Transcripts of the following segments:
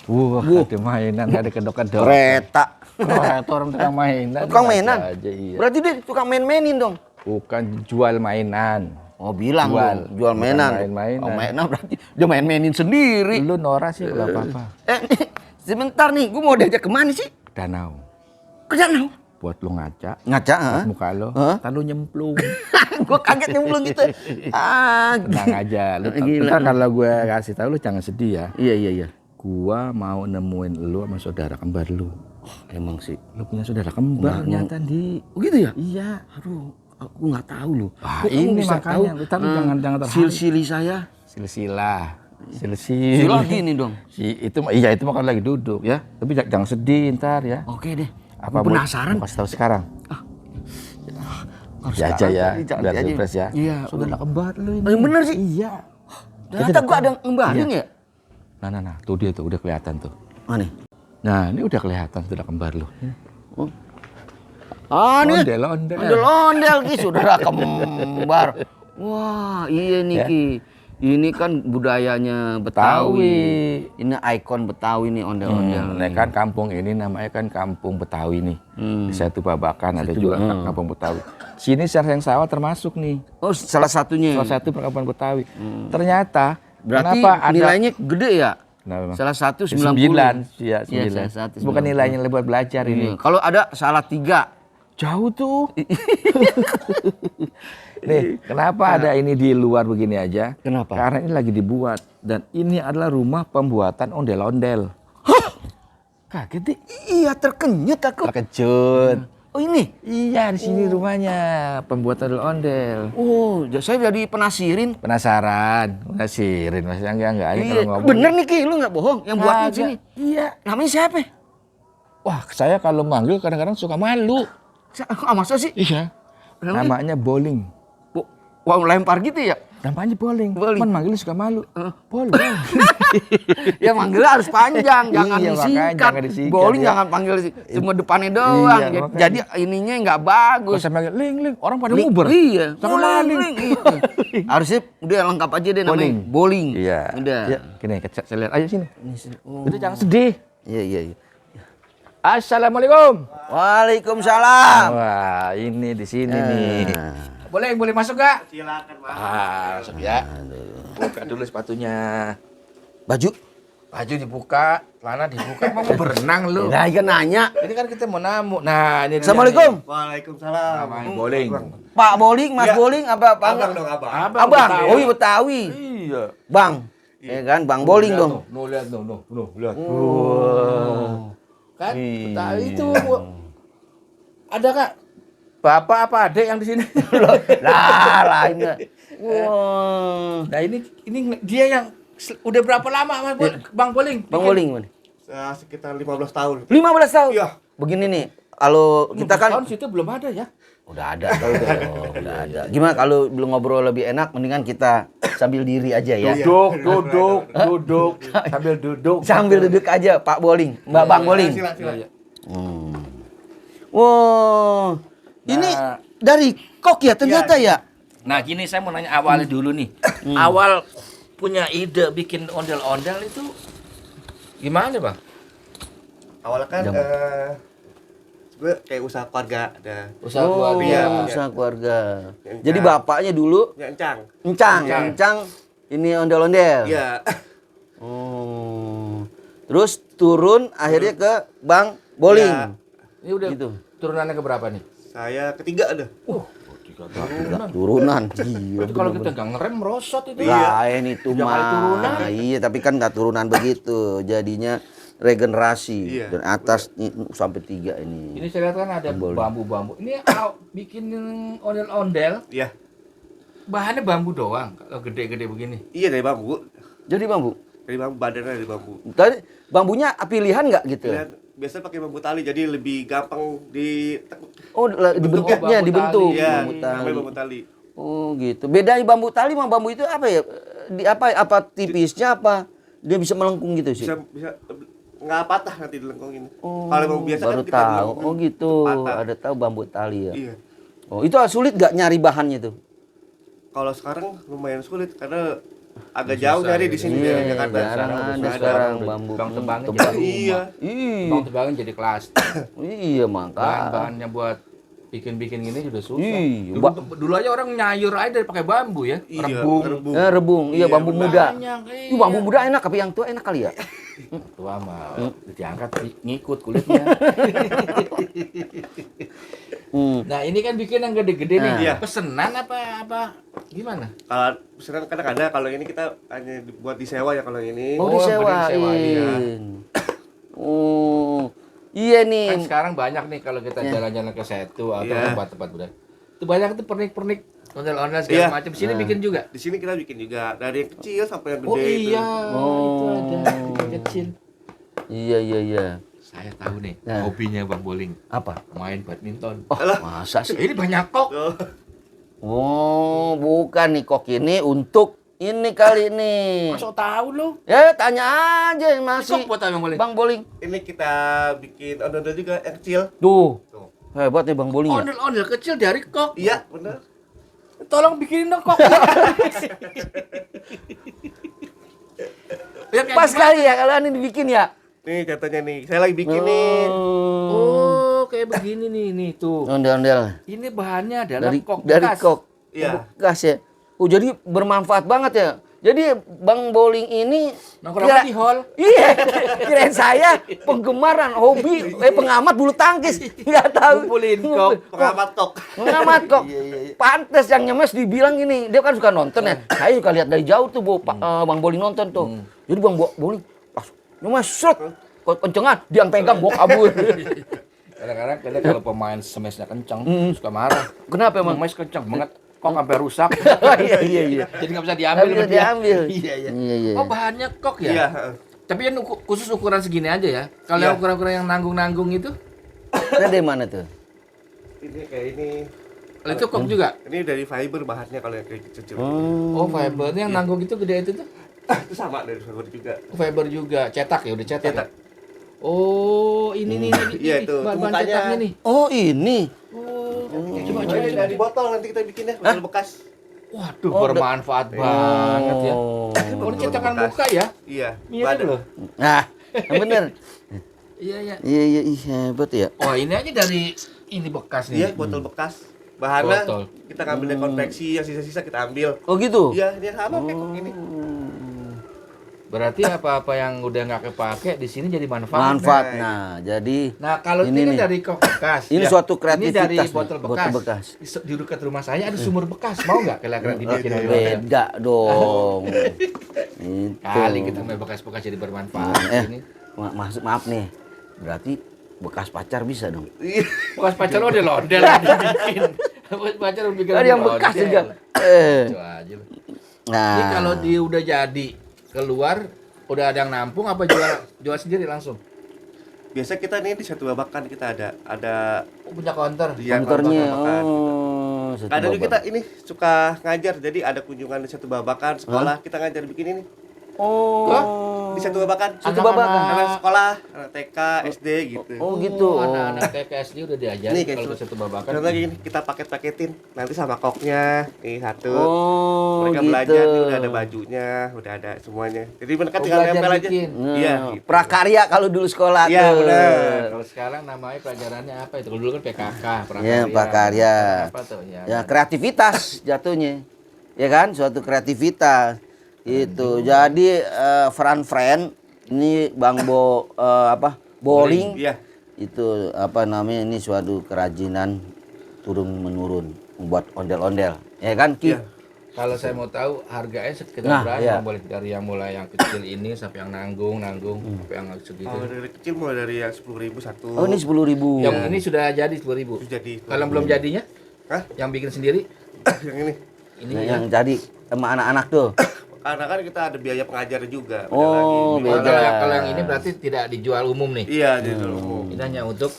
Ada mainan, ada kedok-kedok. Kereta. Kereta orang tukang mainan. Tukang mainan? Aja, iya. Berarti dia tukang main-mainin dong? Bukan jual mainan. Oh bilang jual Bukan mainan. main-mainan. Oh mainan berarti dia main-mainin sendiri. Lu Nora sih nggak apa-apa. Sebentar nih, gue mau diajak kemana sih? Danau. Ke danau? Buat lu ngaca. Ngaca, buat muka lo. Lalu nyemplung. Gue kaget nyemplung gitu. Tenang aja. Lu ntar kalau gue kasih tahu lu jangan sedih ya. Iya. Gua mau nemuin lu sama saudara kembar lu. Emang sih. Lu punya saudara kembar ternyata di. Oh gitu ya? Iya. Aduh, aku nggak tahu loh. Ini makanya. Tapi jangan terharu. Silsili saya. Silsilah. Sila gini dong. Itu mah kan lagi duduk ya. Tapi jangan sedih ntar ya. Oke deh. Apa penasaran? Kasih tahu sekarang. Harus aja ya. Biar aja. surprise ya. Iya. Saudara kembar lu ini. Oh, yang bener sih. Iya. Ternyata gua ada ngembalin ya. Nah. Tuh dia tuh udah kelihatan tuh. Mana? Nah, ini udah kelihatan saudara kembar lu. Oh. Nih. Ondel-ondel Ki, saudara kembar. Wah, iya nih Ki. Ini kan budayanya Betawi. Ini ikon Betawi nih ondel-ondel. Ini kan kampung ini namanya kan Kampung Betawi nih. Di Satu Babakan ada juga Kampung Betawi. Sini Serseng Sawah termasuk nih. Oh, salah satunya. Salah satu perkampungan Betawi. Ternyata berarti kenapa nilainya gede ya? Kenapa? Salah satu 90. Iya, 9. Salah satu 90. Bukan nilainya buat belajar ini. Kalau ada salah 3. Jauh tuh. Nih, kenapa ada ini di luar begini aja? Kenapa? Karena ini lagi dibuat dan ini adalah rumah pembuatan ondel-ondel. Hah? Kaget deh. Iya, terkenyut aku. Terkejut. Oh ini? Iya, di sini rumahnya pembuatan ondel-ondel. Oh, saya jadi penasirin. Penasirin maksudnya enggak ini kalau ngomong. Bener nih Ki, lu nggak bohong. Yang buatnya di sini. Iya. Namanya siapa? Wah, saya kalau manggil kadang-kadang suka malu. Masa sih? Iya. Namanya Bowling. Wah, lempar gitu ya? Namanya Bowling. Cuman manggilnya suka malu. Bowling. Ya manggilnya harus panjang, jangan disingkat. Bowling ya. jangan panggil cuma depannya doang. Iya, jadi ininya nggak bagus. Saya manggil Ling, orang pada nguber. Iya. Sama Ling. Harusnya udah lengkap aja deh namanya. Bowling. Iya. Udah. Ya, gini, saya lihat aja sini. Udah jangan sedih. Iya. Assalamualaikum. Waalaikumsalam. Wah, ini di sini nih. Boleh masuk gak? Silakan, Pak. Masuk ya. Buka dulu sepatunya. Baju dibuka, celana dibuka. Mau berenang lu? Nah, ikan nanya. Ini kan kita mau namu. Nah, ini. Assalamualaikum. Waalaikumsalam. Bowling. Pak Bowling, Mas Bowling apa? Abang dong, abang. Abang. Oh, iya Betawi. Iya. Bang. Ya kan, Bang Bowling dong. Lihat, lihat. Kan Betawi itu ada Kak? Bapak apa adik yang di sini? Lain. Wah. Nah ini dia yang udah berapa lama Mas Bang Bowling? Bang Bowling mana? Sekitar 15 tahun. 15 tahun? Iya. Begini nih, kalau kita kan tahun situ belum ada ya? udah ada. Udah ada. Gimana kalau belum ngobrol lebih enak, mendingan kita sambil diri aja ya. Duduk. Sambil duduk aja Pak Bowling, Mbak Bang Bowling. Silakan. Wow. Ini dari kok ya ternyata ya. Nah gini saya mau nanya awalnya dulu nih. Awal punya ide bikin ondel-ondel itu gimana Bang? Awalnya kan sebenarnya kayak usaha keluarga ada. Usaha keluarga. Usaha keluarga. Jadi bapaknya dulu Ya, Encang. Encang ini ondel-ondel. Iya. Oh. Terus turun akhirnya ke Bang Bowling. Ya. Ini udah Gitu. turunannya ke berapa nih? Saya ketiga ada. Turunan. Iya. Berarti kalau kita nggak ngerem merosot itu. Lain itu Tiga kali turunan. mah. Iya, tapi kan nggak turunan begitu. Jadinya regenerasi. Iya. Dan atas sampai 3 ini. Ini saya lihat kan ada bambu-bambu. Ini bikin ondel-ondel. Iya. Bahannya bambu doang. Kalau gede-gede begini. Iya dari bambu. Jadi bambu. Dari bambu, badannya dari bambu. Tadi bambunya pilihan nggak gitu? Biasa pakai bambu tali jadi lebih gampang ditekuk. Oh, dibentuknya bambu dibentuk. Iya, Bambu namanya tali. bambu tali. Oh, gitu. Beda bambu tali sama bambu itu apa ya? Di apa tipisnya apa? Dia bisa melengkung gitu sih. Bisa nggak patah nanti dilengkungin. Oh, Kalau bambu biasa baru kan kita tahu. dilengkung, Oh gitu. patah. Ada tahu bambu tali ya. Iya. Oh, itu sulit gak nyari bahannya tuh? Kalau sekarang lumayan sulit karena agak jauh Susah nyari ya. di sini Iya, di Jakarta. jarang Sekarang ada udah sekarang ada. bambu. Bang tebangnya tebang. jadi Iya. Bang Iya. tebangnya jadi kelas. Iya, maka. Bahan-bahannya buat bikin gini sudah susah. Iya, Dulu aja orang nyayur aja dari pakai bambu ya. Iya, Rebung. rebung. Rebung, iya bambu benar. muda. Banyak, Ih, bambu muda enak, tapi yang tua enak kali ya. Tua mah diangkat ngikut kulitnya. Nah, ini kan bikin yang gede-gede nih. Iya. Pesenan apa gimana? Kalau pesanan kadang ada, kalau ini kita hanya buat disewa ya kalau ini. Oh, Oh, disewain. disewain, ya. Oh, iya Kan nih. sekarang banyak nih kalau kita jalan-jalan ke Setu atau Iya. tempat-tempat budaya. Itu banyak tuh pernik-pernik ondel-ondel Iya. segala macam. Sini bikin juga. Di sini kita bikin juga dari yang kecil sampai yang gede Oh itu. iya, itu ada yang kecil. Iya, iya, iya. Saya tahu nih Nah. hobinya Bang Boling, Apa? main badminton. Oh, masa sih? Ini banyak kok. Oh, Oh, bukan nih kok ini untuk ini kali ini. Masuk tahu lo. Ya, tanya aja yang Masuk masih. buat Bang Boling. Bang Boling. ini kita bikin ondel juga yang kecil. Tuh. Tuh. Hebat nih Bang Boling ya. Ondel-ondel kecil dari kok. Iya, benar. Tolong bikinin dong kok. Ya, kayak Pas gimana? kali ya kalau ini dibikin ya. Nih contohnya nih, saya lagi bikin nih. Oh, kayak begini nih tuh. Ondel-ondel. Ini bahannya adalah Dari kok dari bekas. kok. Iya. Bekas ya. Oh, jadi bermanfaat banget ya. Jadi Bang Boling ini Nongkrongnya di hall. Iya, kirain saya penggemar hobi pengamat bulu tangkis. Enggak tahu. Ngumpulin kok. Pengamat kok. Pengamat kok. Pantes yang nyemes dibilang gini, dia kan suka nonton ya. Saya suka lihat dari jauh tuh Bang Boling nonton tuh. Jadi Bang Boling nyemes srut. Kencengan, dia yang pegang bawa kabur. Kadang-kadang kita kalau pemain semesnya kencang, suka marah. Kenapa emang? Mes kencang banget, kok sampai rusak. Iya, iya, iya. Jadi nggak bisa diambil. Nggak bisa sama dia. diambil. Iya, iya. Iya, iya. Oh, bahannya kok ya? Iya. Tapi yang khusus ukuran segini aja ya. Kalau Iya. yang ukuran-ukuran yang nanggung-nanggung itu, Nah, dari mana tuh? Ini kayak ini. itu kok juga. Ini dari fiber bahannya kalau yang kayak kecil. Oh, fiber yang nanggung itu gede itu tuh. Itu sama dari fiber juga. Oh, fiber juga, cetak ya, udah cetak. Cetak. Ya? Oh, ini nih, Iya, ini, itu. bahan Mukanya. cetaknya nih. Oh, ini. Oh, Coba dari botol nanti kita bikin ya, botol bekas. Waduh, Oh, bermanfaat banget ya. Oh. Oh, ini cetakan muka ya? Iya. Mirip badan. loh. Nah, yang bener. Iya, iya. Iya, iya, ih, hebat ya. Oh, ini aja dari ini bekas nih. Iya, botol bekas. Bahannya Botol. kita ngambil dari konveksi, yang sisa-sisa kita ambil. Oh, gitu? Iya, ini sama kayak kok ini. Berarti apa-apa yang udah nggak kepake di sini jadi manfaat. Manfaat. Nah, jadi Nah, kalau Ini ini, nih. dari kok bekas. Ini Ya. suatu Ini kreativitas dari nih, botol bekas. botol bekas. Di dekat rumah saya ada sumur bekas. Mau nggak kira-kira dibikin Oke. ondel-ondel? beda dong. Itu. Kali kita main bekas-bekas jadi bermanfaat. Ini Maaf nih. Berarti bekas pacar bisa dong. Iya. bekas pacar ondel-ondel yang dibikin. Bekas pacar udah bikin Ada yang ondel-ondel. bekas juga. Itu aja loh. Nah, Ini kalau dia udah jadi keluar, udah ada yang nampung apa jual sendiri langsung? Biasa kita nih di satu babakan kita ada Oh, punya counter. Iya, kantornya. babakan. Oh, satu Kadang juga babak. kita ini suka ngajar, jadi ada kunjungan di satu babakan sekolah kita ngajar bikin ini Oh. di satu babakan. Satu babakan. Anak sekolah, anak TK, SD gitu. Oh, gitu. Anak-anak TKSD udah diajarin Nih, kayak kalau gitu. ke satu babakan. Contoh gini, kita paket-paketin nanti sama koknya nih satu. Oh, Mereka gitu. belajar nih udah ada bajunya, udah ada semuanya. Jadi mereka Oh, tinggal belajar nempel aja. bikin. Nah, Iya, gitu. prakarya kalau dulu sekolah Iya, tuh. benar. Kalau sekarang namanya pelajarannya apa itu? Kalau dulu kan PKK, Ya, prakarya. Apa tuh? Ya, Ya, kreativitas jatuhnya. Ya kan, suatu kreativitas. Itu. Jadi friend ini Bang Boling Iya. itu apa namanya ini suatu kerajinan turun menurun membuat ondel-ondel. Ya kan, Ki? Iya. Kalau saya mau tahu harganya sekitar Nah, berapa? iya. Bang? Boleh dari yang mulai yang kecil ini sampai yang nanggung sampai yang segitu. Kalau dari kecil mulai dari yang 10.000 satu. Oh, ini 10.000. Yang ini sudah jadi 10.000. Terus jadi. Kalau belum jadinya, Hah? yang bikin sendiri, Yang ini. ini Nah, ya. yang jadi sama anak-anak tuh. Karena kan kita ada biaya pengajar juga. beda Oh, lagi. beda. Kalau yang ini berarti tidak dijual umum nih. Iya, di umum. Ini hanya untuk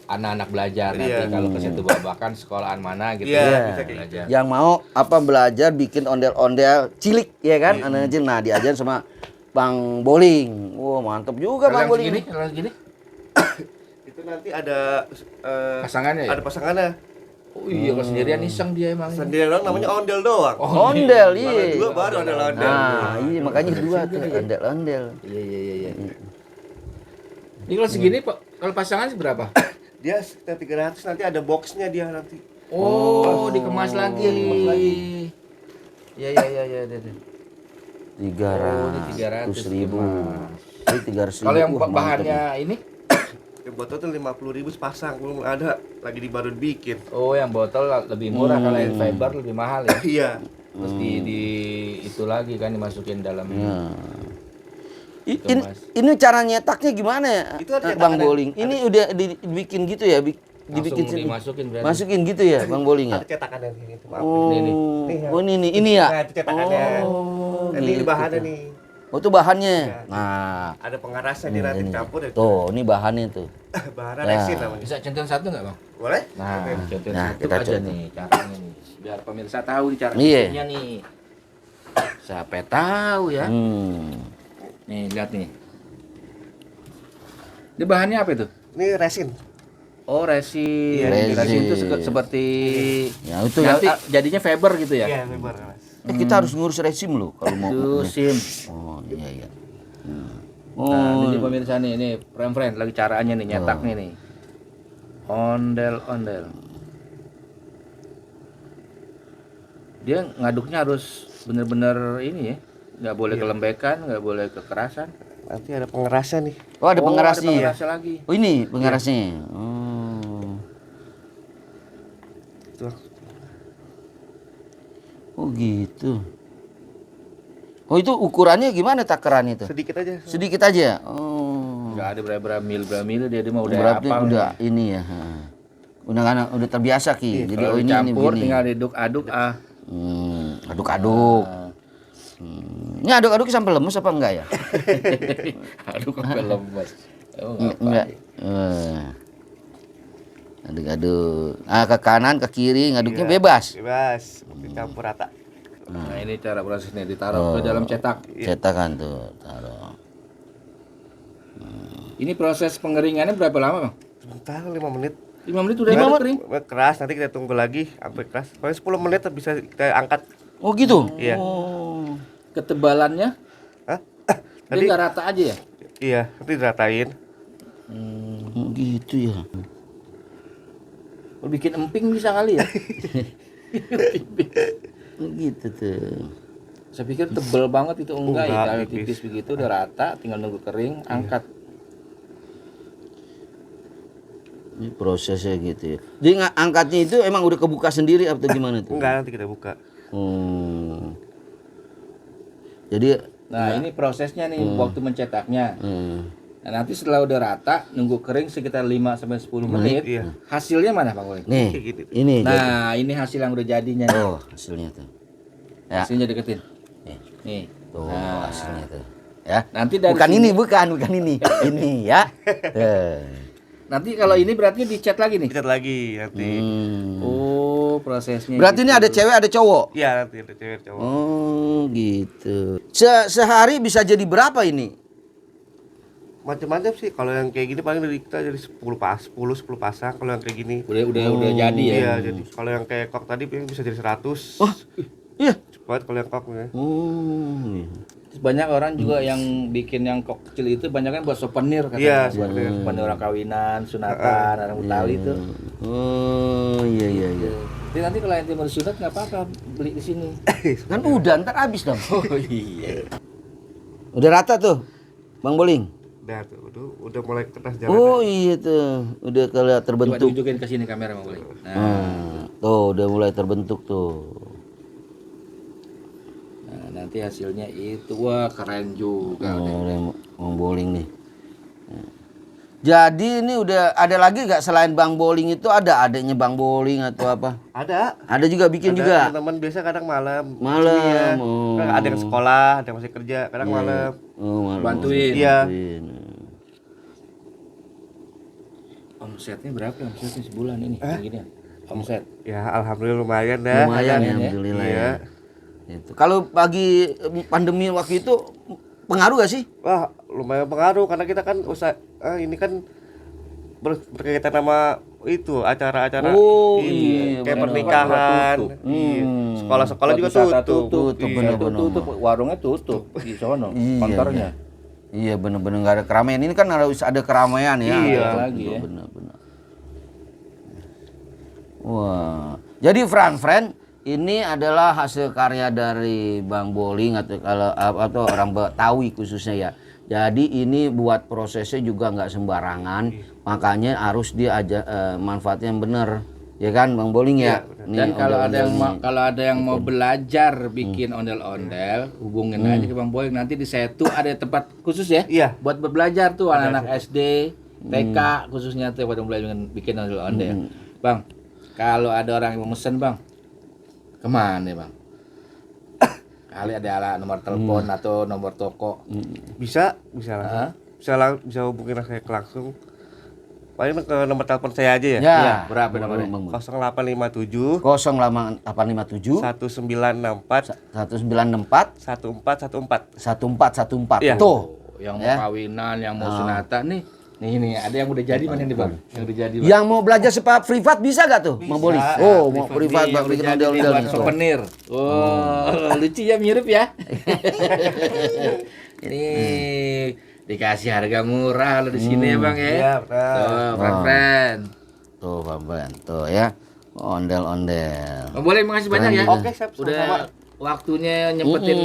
anak-anak belajar Iya. nanti kalau ke situ babakan sekolahan mana gitu Iya, ya, bisa kayak belajar. Yang mau belajar bikin ondel-ondel cilik ya kan, anak kecil. Nah, diajarin sama Bang Boling. Wah, mantep juga Kalau Bang yang Boling. segini, kalau yang segini Itu nanti ada pasangannya ya? ada pasangannya. Oh iya, kalau sendirian iseng dia emang. Sendiri doang namanya ondel doang. Ondel, Kalau iya. dua baru ondel-ondel. Nah, iya makanya dua tuh ondel-ondel. Iya. Ini kalau segini Pak, kalau pasangan berapa? Dia sekitar 300, nanti ada boxnya dia nanti. Oh, dikemas lagi. Dikemas lagi. Iya. 300.000. Ini 300.000. Kalau yang Wah, mantap bahannya nih. ini? Yang botol tuh 50.000 sepasang, belum ada, lagi baru dibikin. Oh, yang botol lebih murah, kalau yang fiber lebih mahal ya. Iya. Terus di itu lagi kan dimasukin dalam. Ya. Itu, Ini, Mas. ini cara nyetaknya gimana ya, Itu ada Bang cetakannya. Boling? Ini udah dibikin gitu ya, dibikin Langsung sini. dimasukin berarti. Masukin gitu ya, Bang Boling ya? Ada cetakannya di sini. Maaf. Oh, Ini. ini ya. Nah, itu cetakannya. Oh, Ini gitu. bahannya nih. Oh, itu bahannya. Iya. Nah, Ada pengerasnya nih nanti ini. campur ya. Tuh, ini bahannya tuh. Bahan Nah. resin namanya. Bisa centang satu nggak Bang? Boleh? Nah, contoh Nah, satu kita aja contoh. nih caranya nih. Biar pemirsa tahu nih cara Iya. bikinnya nih. Siapa tahu ya. Nih, lihat nih. Ini bahannya apa itu? Ini resin. Oh, resin. Iya, Resin itu resin. seperti Ya, itu nanti ya. jadinya fiber gitu ya? Iya, lebar, Mas. Kita harus ngurus resim loh kalau mau. Itu SIM. Oh, iya. Nah, Oh, ini pemirsa nih, ini friend lagi caranya nih nyetaknya nih. Ondel. Dia ngaduknya harus bener-bener ini ya. Nggak boleh kelembekan, nggak boleh kekerasan. Nanti ada pengerasnya nih. oh ada pengerasnya. Ada Ya? pengerasnya lagi. Oh, ini pengerasnya. Oh. Tuh. Oh, gitu. Oh, itu ukurannya gimana takaran itu? Sedikit aja. Sedikit aja. Oh. Nggak ada berapa mil dia mah udah Berarti hafal udah nih. ini ya. Udah terbiasa Ki. Jadi Kalau oh ini dicampur begini. tinggal diaduk-aduk Aduk-aduk. Ini aduk-aduk sampai lemes apa enggak ya? aduk sampai lemes. Oh, Enggak. Aduk-aduk. Ke kanan, ke kiri, ngaduknya bebas. Bebas. Dicampur rata. Nah, ini cara prosesnya ditaruh ke dalam cetak. Cetakan tuh, taruh. Ini proses pengeringannya berapa lama, Bang? Sebentar 5 menit. 5 menit udah 5 menit? kering. Keras, nanti kita tunggu lagi sampai keras. Paling 10 menit bisa kita angkat. Oh, gitu. Iya. Oh. Ketebalannya Hah? dia Tadi nggak rata aja ya? iya, nanti diratain. Oh, gitu ya. Kalau bikin emping bisa kali ya? Oh, gitu tuh. Saya pikir tebel banget itu enggak ya, Enggak, kalau tipis. tipis begitu udah rata, tinggal nunggu kering, angkat. Ini prosesnya gitu ya. Jadi angkatnya itu emang udah kebuka sendiri atau gimana tuh? Enggak, nanti kita buka. Oh. Jadi Nah, ini prosesnya nih waktu mencetaknya. Nah, nanti setelah udah rata, nunggu kering sekitar 5 sampai 10 menit. Iya. Hasilnya mana, Bang Boling? nih, Kayak gitu. ini. Nah, ini hasil yang udah jadinya. Nih. Oh, hasilnya tuh. Ya. Hasilnya deketin. Nih. Nih. Tuh, Nah, hasilnya tuh. Ya. nanti dari Bukan sini- ini, bukan ini. Ini ya. Nanti kalau ini berarti dicat lagi nih. Dicat lagi nanti. Oh, prosesnya. Berarti ini gitu. ada cewek, ada cowok. Iya, nanti ada cewek cowok. Oh, gitu. Sehari bisa jadi berapa ini? Macam-macam sih. Kalau yang kayak gini paling dari kita jadi 10 pasang kalau yang kayak gini. Udah jadi ya. Iya, jadi kalau yang kayak kok tadi paling bisa jadi 100. Oh, iya. Cepat kalau yang kok ya. Oh, iya. Terus banyak orang juga yang bikin yang kok kecil itu banyak kan buat souvenir Iya, katanya. souvenir. Souvenir orang kawinan, sunatan, orang Betawi itu. Oh, iya. Jadi nanti kalau yang timur sunat nggak apa-apa beli di sini. Kan udah, ntar habis dong. Oh iya. Udah rata tuh, Bang Boling. Udah tuh, udah mulai kertas jalan. Oh iya tuh, udah kelihatan Coba terbentuk. tunjukin ke sini kamera Bang Boling. Nah, Tuh udah mulai terbentuk tuh. nah, nanti hasilnya itu wah keren juga. Oh, Bang Boling nih. Jadi ini udah ada lagi nggak selain Bang Boling itu ada adanya Bang Boling atau apa? Ada. Ada juga bikin Ada juga. teman biasa kadang malam. Malam, Iya. oh. Kadang ada yang sekolah, ada yang masih kerja, kadang malam. Oh, malam. Bantuin. Iya. Bantuin. Omsetnya berapa omsetnya sebulan ini? Kayak gini ya? Omset. Ya, alhamdulillah lumayan dah. Lumayan Ada. ya, alhamdulillah Iya. ya. Itu. Kalau bagi pandemi waktu itu pengaruh gak sih? Wah, lumayan pengaruh karena kita kan usaha ini kan berkaitan sama itu acara-acara Oh, ini, iya, kayak benar. pernikahan. Tutup. Iya. Sekolah-sekolah juga Wisata tutup. Tutup, Iya. bener-bener. Tutup, warungnya tutup di sono, Iya, kantornya. Iya bener-bener nggak ada keramaian. Ini kan harus ada keramaian ya. Iya. Lagi ya. Bener-bener. Wah. Jadi friend, ini adalah hasil karya dari Bang Boling atau orang Betawi khususnya ya. Jadi ini buat prosesnya juga nggak sembarangan, makanya harus dia manfaatnya yang bener, ya kan Bang Boling ya. Nih, Dan kalau ondel-ondel ada yang mau belajar bikin ondel-ondel, hubungin aja ke Bang Boy. Nanti di Setu ada tempat khusus ya. Iya. Buat belajar tuh anak-anak SD, TK khususnya tuh buat belajar bikin ondel-ondel. Bang, kalau ada orang yang mau mesen Bang, kemana ya, Bang? Kali ada nomor telepon atau nomor toko. Bisa langsung. Bisa hubungin saya langsung. Paling ke nomor telepon saya aja ya. Ya, Iya, berapa nomornya? 0857 0857 1964 1964 1414. 1414. Iya. Tuh. Yang mau Ya. kawinan, yang mau sunatan nih. Nih, ada yang udah jadi mana nih, Bang? Yang udah jadi. Bang. Yang mau belajar sepak privat bisa gak tuh, Bang Boling? Oh, mau privat Yang Bang udah bikin jadi nih ondel-ondel buat nih. souvenir. Oh, lucu ya, mirip ya. Ini dikasih harga murah lo di sini ya, Bang ya. Iya, benar. Tuh, friend. Tuh, Bang Boling. Tuh ya. Ondel-ondel. Bang Boleh, makasih banyak ya. Oke, siap, Udah sama-sama. waktunya nyempetin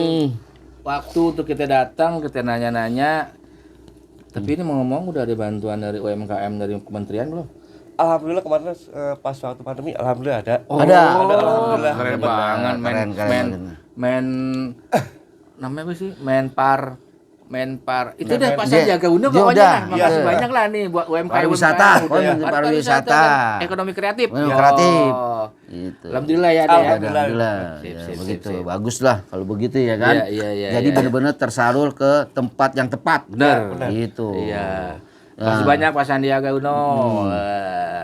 waktu untuk kita datang, kita nanya-nanya. Tapi ini mau ngomong udah ada bantuan dari UMKM dari kementerian belum? Alhamdulillah kemarin pas waktu pandemi alhamdulillah ada. Ada. Alhamdulillah. Keren banget, Keren. namanya apa sih? Menpar. Itu udah pas Dia- Sandiaga Uno dia pokoknya udah. lah. Makasih Iya. banyak lah nih buat UMKM. Pariwisata. udah. Menteri Pariwisata. dan ekonomi kreatif. Ekonomi kreatif. Oh. Gitu. Alhamdulillah ya ada ya. Alhamdulillah. Sip, Ya, sip, begitu. sip. Bagus lah kalau begitu ya kan. Iya, Jadi iya. benar-benar tersalur ke tempat yang tepat. Benar. Gitu. Iya. Makasih banyak Pak Sandiaga Uno.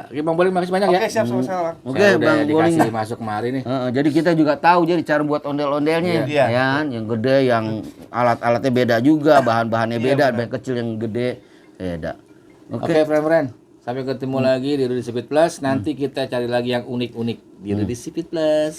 Oke, Bang Boling makasih banyak ya. Oke, siap sama-sama. Oke, Saya udah Bang Boling. dikasih masuk kemari nih. Jadi kita juga tahu jadi cara buat ondel-ondelnya, Iya. ya kan? Yang gede, yang alat-alatnya beda juga, bahan-bahannya beda, ada yang kecil, yang gede, beda. Oke, friend. Sampai ketemu lagi di Rudy Speed Plus. Nanti kita cari lagi yang unik-unik di Rudy Speed Plus.